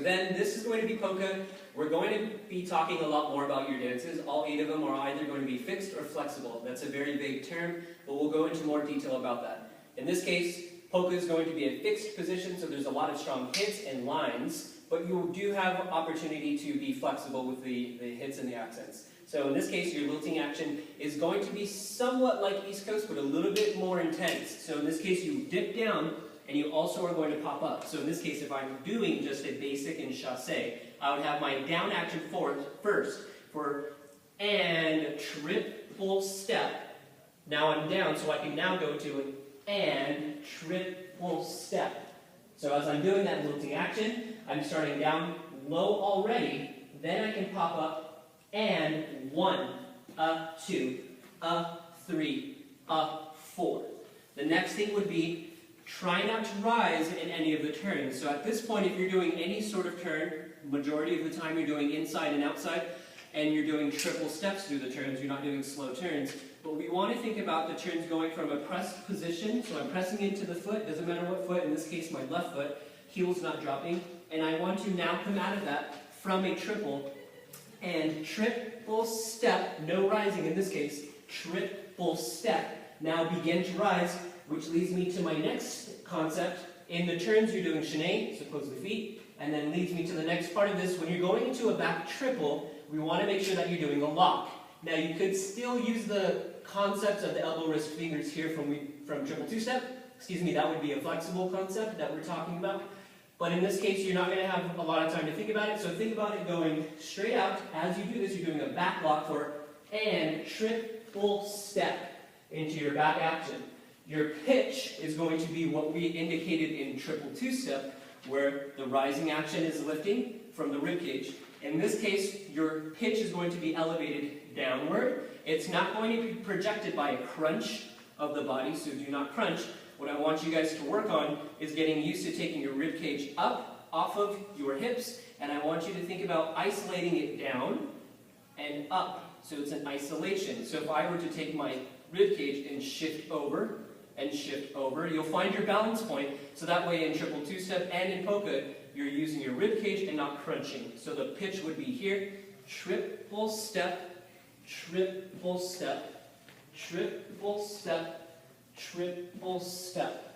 then this is going to be polka. We're going to be talking a lot more about your dances. All 8 of them are either going to be fixed or flexible. That's a very vague term, but we'll go into more detail about that. In this case, polka is going to be a fixed position, so there's a lot of strong hits and lines, but you do have opportunity to be flexible with the hits and the accents. So in this case, your lilting action is going to be somewhat like East Coast, but a little bit more intense. So in this case, you dip down, and you also are going to pop up. So in this case, if I'm doing just a basic and chassé, I would have my down action first for and triple step. Now I'm down, so I can now go to an and triple step. So as I'm doing that lilting action, I'm starting down low already, then I can pop up and 1, 2, 3, 4. The next thing would be try not to rise in any of the turns. So at this point, if you're doing any sort of turn, majority of the time you're doing inside and outside, and you're doing triple steps through the turns, you're not doing slow turns. But we want to think about the turns going from a pressed position, so I'm pressing into the foot, doesn't matter what foot, in this case my left foot, heel's not dropping, and I want to now come out of that from a triple, and triple step, no rising in this case, triple step. Now begin to rise, which leads me to my next concept. In the turns you're doing chaîné, so close the feet, and then leads me to the next part of this. When you're going into a back triple, we want to make sure that you're doing a lock. Now you could still use the concepts of the elbow, wrist, fingers here from triple two-step. Excuse me, that would be a flexible concept that we're talking about. But in this case, you're not going to have a lot of time to think about it, so think about it going straight out. As you do this, you're doing a back lock for and triple step into your back action. Your pitch is going to be what we indicated in triple two-step, where the rising action is lifting from the rib cage. In this case, your pitch is going to be elevated downward. It's not going to be projected by a crunch of the body, so do not crunch. What I want you guys to work on is getting used to taking your rib cage up off of your hips, and I want you to think about isolating it down and up, so it's an isolation. So if I were to take my rib cage and shift over, you'll find your balance point, so that way in triple two-step and in polka, you're using your rib cage and not crunching. So the pitch would be here, triple step, triple step, triple step, triple step.